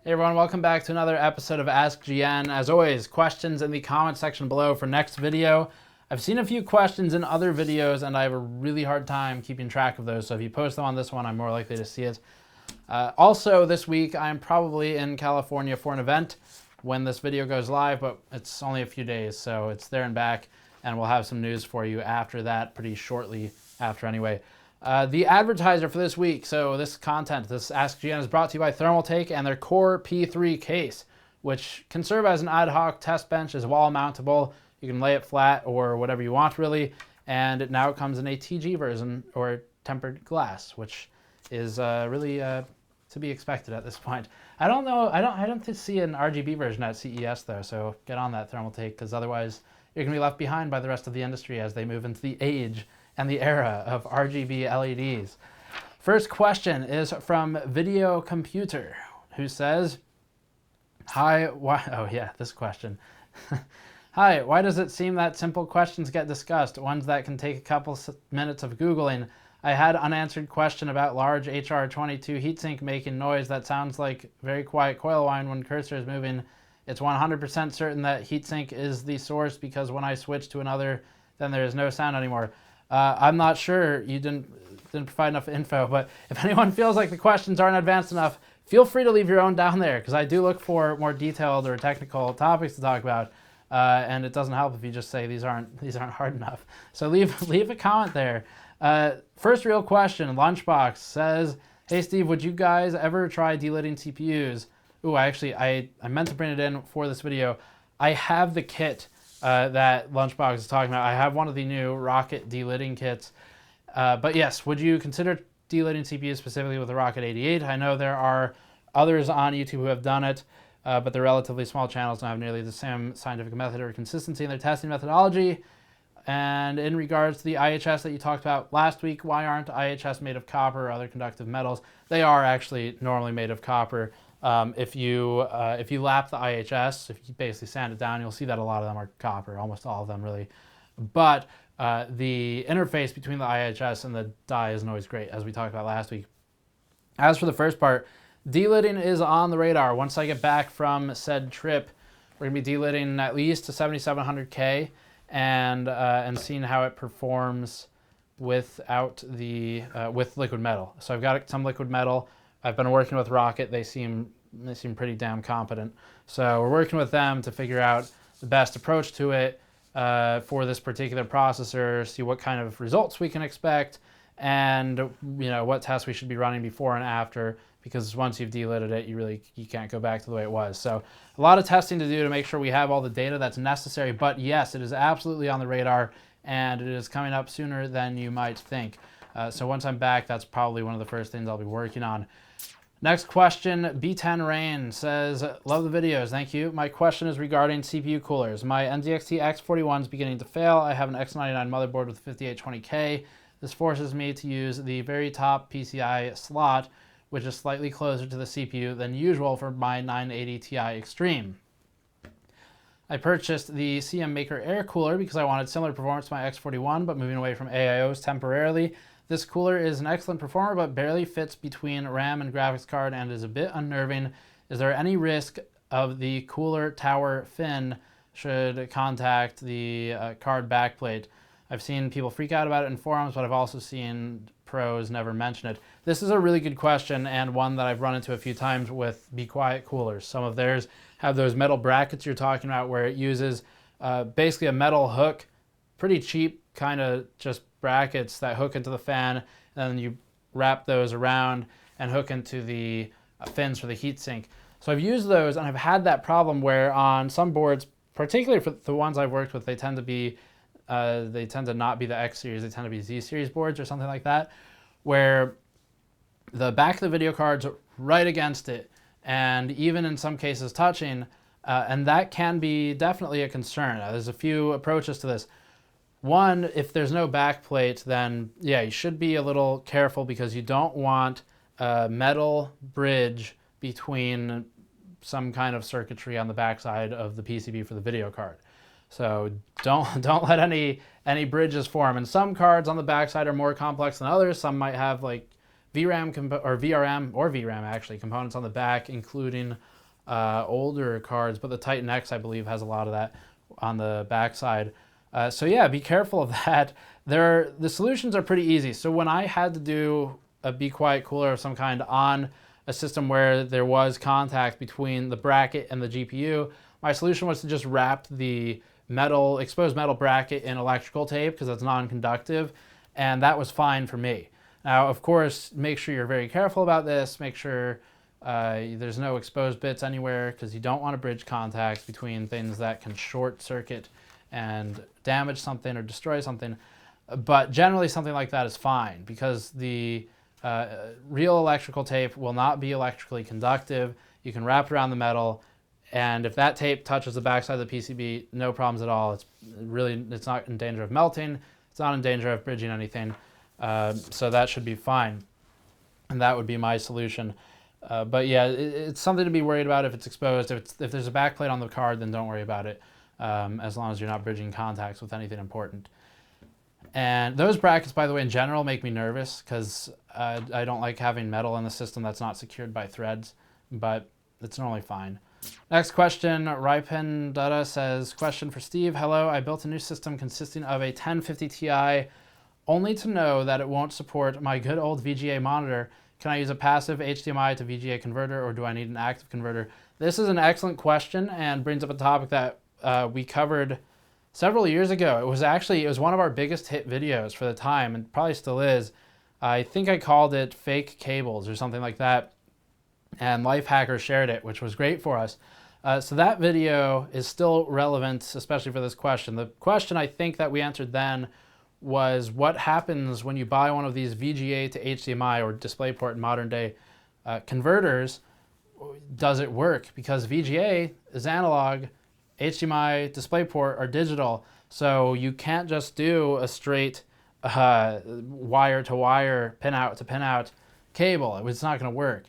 Hey everyone, welcome back to another episode of Ask GN. As always, questions in the comment section below for next video. I've seen a few questions in other videos and I have a really hard time keeping track of those, so if you post them on this one, I'm more likely to see it. Also, this week I'm probably in California for an event when this video goes live, but it's only a few days, so it's there and back, and we'll have some news for you after that, pretty shortly after anyway. The advertiser for this week, so this content, this Ask GN, is brought to you by Thermaltake and their Core P3 case, which can serve as an ad hoc test bench, is wall mountable. You can lay it flat or whatever you want really, and it now comes in a TG version, or tempered glass, which is really to be expected at this point. I don't know, I don't see an RGB version at CES though, so get on that, Thermaltake, because otherwise you're going to be left behind by the rest of the industry as they move into the age and the era of RGB LEDs. First question is from videokompuuter, who says, hi, why, oh yeah, this question. Hi, why does it seem that simple questions get discussed, ones that can take a couple minutes of Googling? I had unanswered question about large HR22 heatsink making noise that sounds like very quiet coilwhine when cursor is moving. It's 100% certain that heatsink is the source because when I switch to another, then there is no sound anymore. I'm not sure, you didn't provide enough info, but if anyone feels like the questions aren't advanced enough, feel free to leave your own down there, because I do look for more detailed or technical topics to talk about, and it doesn't help if you just say these aren't hard enough. So leave a comment there. First real question, Lunchbox says, hey Steve, would you guys ever try delidding CPUs? Ooh, I meant to bring it in for this video. I have the kit that Lunchbox is talking about. I have one of the new Rockit delidding kits. But yes, would you consider delidding CPUs specifically with the Rockit 88? I know there are others on YouTube who have done it, but they're relatively small channels and have nearly the same scientific method or consistency in their testing methodology. And in regards to the IHS that you talked about last week, why aren't IHS made of copper or other conductive metals? They are actually normally made of copper. If you lap the IHS, if you basically sand it down, you'll see that a lot of them are copper, almost all of them really. But the interface between the IHS and the die isn't always great, as we talked about last week. As for the first part, delidding is on the radar. Once I get back from said trip, we're going to be delidding at least to 7700K and seeing how it performs without the with liquid metal. So I've got some liquid metal. I've been working with Rockit. They seem pretty damn competent. So we're working with them to figure out the best approach to it for this particular processor, see what kind of results we can expect, and what tests we should be running before and after, because once you've delidded it, you can't go back to the way it was. So a lot of testing to do to make sure we have all the data that's necessary, but yes, it is absolutely on the radar, and it is coming up sooner than you might think. So once I'm back, that's probably one of the first things I'll be working on. Next question, B10 Rain says, love the videos, thank you. My question is regarding CPU coolers. My Nzxt X41 is beginning to fail. I have an X99 motherboard with 5820K. This forces me to use the very top PCI slot, which is slightly closer to the CPU than usual for my 980 Ti Xtreme. I purchased the CM MakerAir cooler because I wanted similar performance to my X41, but moving away from AIOs temporarily. This cooler is an excellent performer, but barely fits between RAM and graphics card and is a bit unnerving. Is there any risk of the cooler tower fin should contact the card backplate? I've seen people freak out about it in forums, but I've also seen pros never mention it. This is a really good question, and one that I've run into a few times with Be Quiet coolers. Some of theirs have those metal brackets you're talking about, where it uses basically a metal hook, pretty cheap kind of just brackets that hook into the fan, and then you wrap those around and hook into the fins for the heatsink. So I've used those, and I've had that problem where on some boards, particularly for the ones I've worked with, they tend to not be the X series, they tend to be Z series boards or something like that, where the back of the video card's right against it, and even in some cases touching, and that can be definitely a concern. There's a few approaches to this. One, if there's no backplate, then yeah, you should be a little careful, because you don't want a metal bridge between some kind of circuitry on the backside of the PCB for the video card. So don't let any bridges form. And some cards on the backside are more complex than others. Some might have like or VRAM actually components on the back, including older cards, but the Titan X I believe has a lot of that on the back side. So yeah, be careful of that. The solutions are pretty easy. So when I had to do a be quiet cooler of some kind on a system where there was contact between the bracket and the GPU, my solution was to just wrap the exposed metal bracket in electrical tape because it's non-conductive, and that was fine for me. Now, of course, make sure you're very careful about this. Make sure there's no exposed bits anywhere because you don't want to bridge contacts between things that can short circuit and damage something or destroy something. But generally something like that is fine because the real electrical tape will not be electrically conductive. You can wrap it around the metal, and if that tape touches the backside of the PCB, no problems at all. It's not in danger of melting. It's not in danger of bridging anything. So that should be fine. And that would be my solution. But yeah, it's something to be worried about if it's exposed. If there's a backplate on the card, then don't worry about it, as long as you're not bridging contacts with anything important. And those brackets, by the way, in general make me nervous because I don't like having metal in the system that's not secured by threads, but it's normally fine. Next question, Ripan Dutta says, question for Steve. Hello, I built a new system consisting of a 1050 Ti only to know that it won't support my good old VGA monitor. Can I use a passive HDMI to VGA converter, or do I need an active converter? This is an excellent question and brings up a topic that we covered several years ago. It was one of our biggest hit videos for the time, and probably still is. I think I called it Fake Cables or something like that, and Lifehacker shared it, which was great for us. So that video is still relevant, especially for this question. The question I think that we answered then was what happens when you buy one of these VGA to HDMI or DisplayPort in modern day converters. Does it work? Because VGA is analog, HDMI, DisplayPort are digital, so you can't just do a straight wire to wire, pin out to pin out cable. It's not going to work.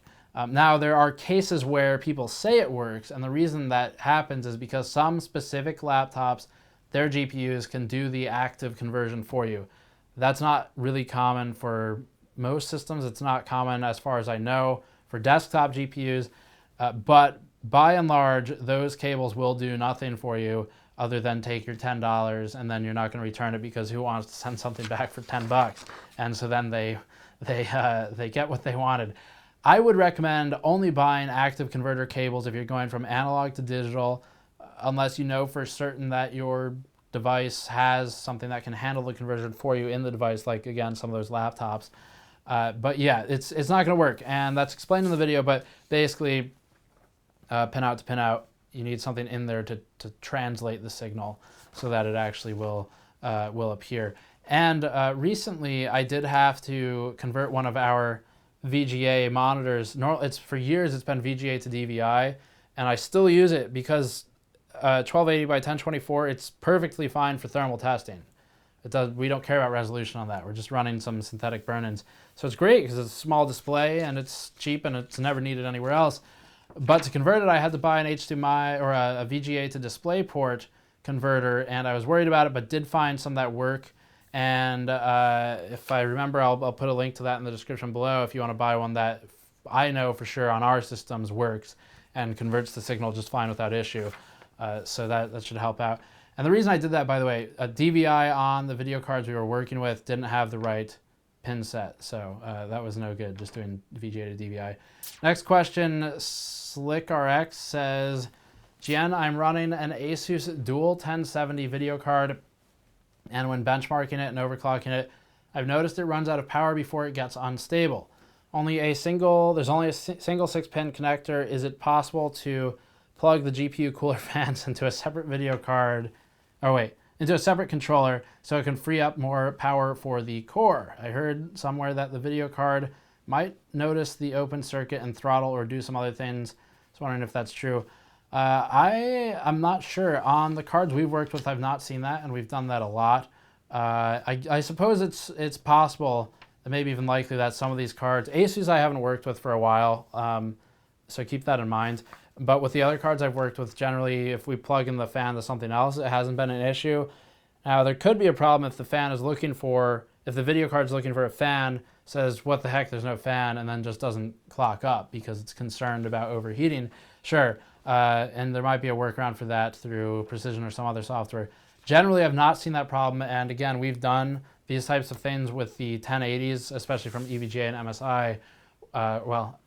Now there are cases where people say it works, and the reason that happens is because some specific laptops, their GPUs can do the active conversion for you. That's not really common for most systems. It's not common, as far as I know, for desktop GPUs, but by and large, those cables will do nothing for you other than take your $10, and then you're not going to return it because who wants to send something back for 10 bucks? And so then they get what they wanted. I would recommend only buying active converter cables if you're going from analog to digital, unless you know for certain that your device has something that can handle the conversion for you in the device, like, again, some of those laptops. But yeah, it's not going to work, and that's explained in the video, but basically, pin out to pin out, you need something in there to translate the signal so that it actually will appear. And recently, I did have to convert one of our VGA monitors. For years, it's been VGA to DVI, and I still use it because 1280 by 1024, it's perfectly fine for thermal testing. We don't care about resolution on that. We're just running some synthetic burn-ins. So it's great because it's a small display and it's cheap and it's never needed anywhere else. But to convert it, I had to buy an HDMI or a VGA to DisplayPort converter, and I was worried about it, but did find some that work. And if I remember, I'll put a link to that in the description below if you want to buy one that I know for sure on our systems works and converts the signal just fine without issue. So that should help out. And the reason I did that, by the way, a DVI on the video cards we were working with didn't have the right pin set, so that was no good, just doing VGA to DVI. Next question, slikrx says, Jen, I'm running an Asus Dual 1070 video card, and when benchmarking it and overclocking it, I've noticed it runs out of power before it gets unstable. There's only a single 6-pin connector. Is it possible to plug the GPU cooler fans into a separate video card, into a separate controller so it can free up more power for the core? I heard somewhere that the video card might notice the open circuit and throttle or do some other things. Just wondering if that's true. I'm not sure. On the cards we've worked with, I've not seen that, and we've done that a lot. I suppose it's possible, and maybe even likely, that some of these cards, Asus I haven't worked with for a while, so keep that in mind. But with the other cards I've worked with, generally, if we plug in the fan to something else, it hasn't been an issue. Now, there could be a problem if the fan is looking for if the video card's looking for a fan, says, what the heck, there's no fan, and then just doesn't clock up because it's concerned about overheating, sure. And there might be a workaround for that through Precision or some other software. Generally, I've not seen that problem. And again, we've done these types of things with the 1080s, especially from EVGA and MSI. Well,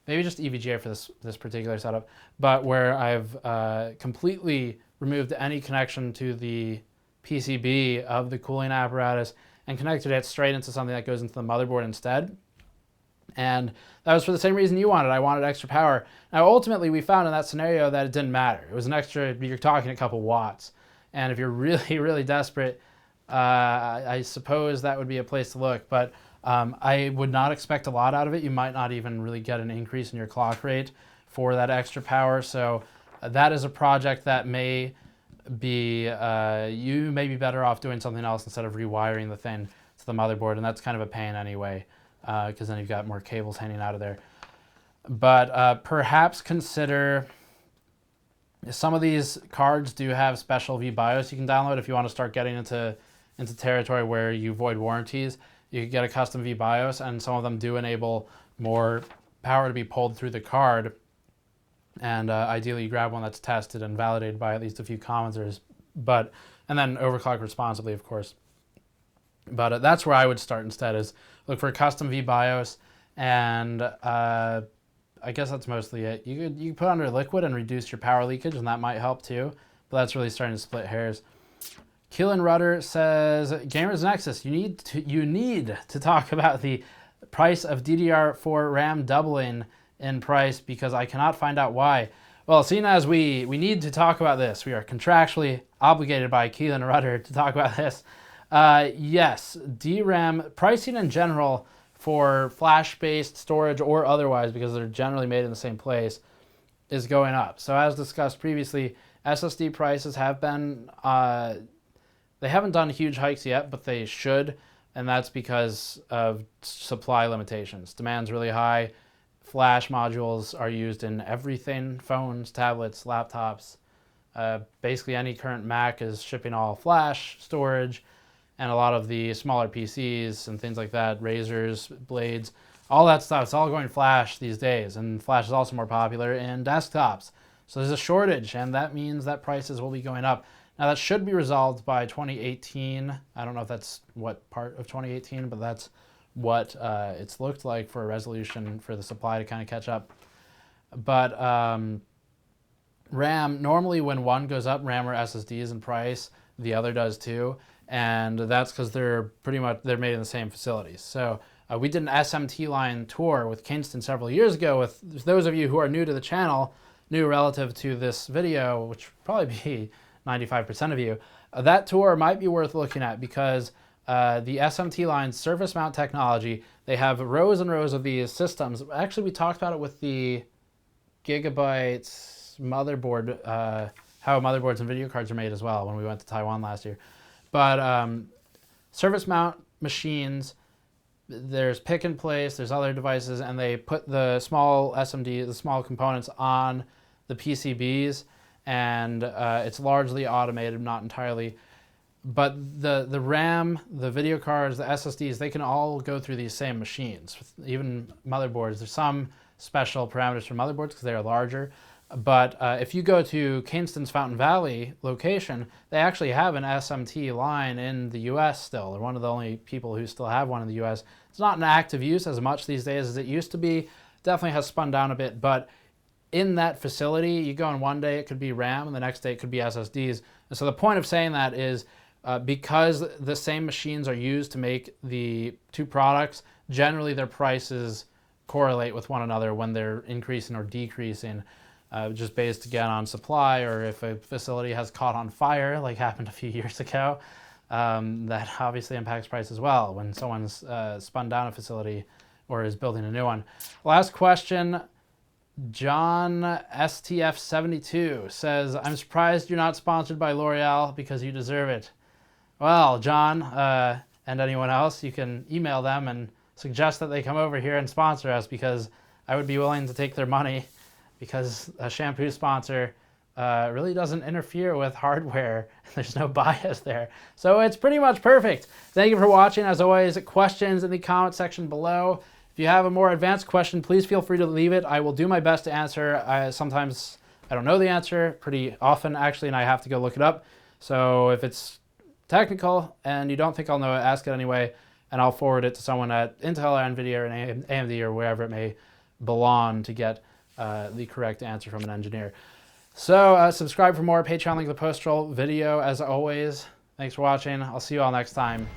maybe just EVGA for this particular setup, but where I've completely removed any connection to the PCB of the cooling apparatus and connected it straight into something that goes into the motherboard instead. And that was for the same reason you wanted. I wanted extra power. Now, ultimately, we found in that scenario that it didn't matter. It was an extra, you're talking a couple watts. And if you're really, really desperate, I suppose that would be a place to look. But I would not expect a lot out of it. You might not even really get an increase in your clock rate for that extra power. So that is a project that may be, you may be better off doing something else instead of rewiring the thing to the motherboard. And that's kind of a pain anyway, because then you've got more cables hanging out of there. But perhaps consider, some of these cards do have special VBIOS you can download if you want to start getting into territory where you void warranties. You can get a custom VBIOS, and some of them do enable more power to be pulled through the card. And ideally, you grab one that's tested and validated by at least a few commenters, and then overclock responsibly, of course. But that's where I would start instead, is look for a custom VBIOS, and I guess that's mostly it. You could put under liquid and reduce your power leakage, and that might help too, but that's really starting to split hairs. Keelan Rutter says, Gamers Nexus, you need to talk about the price of DDR4 RAM doubling in price, because I cannot find out why. Well, seeing as we need to talk about this, we are contractually obligated by Keelan Rutter to talk about this. Yes, DRAM pricing in general for flash-based storage or otherwise, because they're generally made in the same place, is going up. So as discussed previously, SSD prices have been, they haven't done huge hikes yet, but they should, and that's because of supply limitations. Demand's really high. Flash modules are used in everything, phones, tablets, laptops. Basically any current Mac is shipping all flash storage, and a lot of the smaller PCs and things like that, razors, blades, all that stuff, it's all going flash these days, and flash is also more popular in desktops. So there's a shortage, and that means that prices will be going up. Now that should be resolved by 2018. I don't know if that's what part of 2018, but that's what it's looked like for a resolution for the supply to kind of catch up. But RAM, normally when one goes up, RAM or SSDs in price, the other does too. And that's because they're made in the same facilities. So we did an SMT line tour with Kingston several years ago. With those of you who are new to the channel, new relative to this video, which would probably be 95% of you, that tour might be worth looking at, because the SMT line surface mount technology, they have rows and rows of these systems. Actually, we talked about it with the Gigabyte motherboard, how motherboards and video cards are made as well, when we went to Taiwan last year. But surface mount machines, there's pick and place, there's other devices, and they put the small SMD, the small components on the PCBs, and it's largely automated, not entirely. But the RAM, the video cards, the SSDs, they can all go through these same machines. Even motherboards, there's some special parameters for motherboards because they are larger. But if you go to Kingston's Fountain Valley location, they actually have an SMT line in the US still. They're one of the only people who still have one in the US. It's not in active use as much these days as it used to be. Definitely has spun down a bit, but in that facility, you go in one day, it could be RAM, and the next day it could be SSDs. And so the point of saying that is, because the same machines are used to make the two products, generally their prices correlate with one another when they're increasing or decreasing. Just based again on supply, or if a facility has caught on fire, like happened a few years ago, that obviously impacts price as well when someone's spun down a facility or is building a new one. Last question, John STF72 says, I'm surprised you're not sponsored by L'Oreal because you deserve it. Well, John, and anyone else, you can email them and suggest that they come over here and sponsor us, because I would be willing to take their money, because a shampoo sponsor really doesn't interfere with hardware. There's no bias there. So it's pretty much perfect. Thank you for watching. As always, questions in the comment section below. If you have a more advanced question, please feel free to leave it. I will do my best to answer. Sometimes I don't know the answer, pretty often actually, and I have to go look it up. So if it's technical and you don't think I'll know it, ask it anyway, and I'll forward it to someone at Intel or NVIDIA or AMD or wherever it may belong to get the correct answer from an engineer. So subscribe for more. Patreon link in the post-roll video as always. Thanks for watching. I'll see you all next time.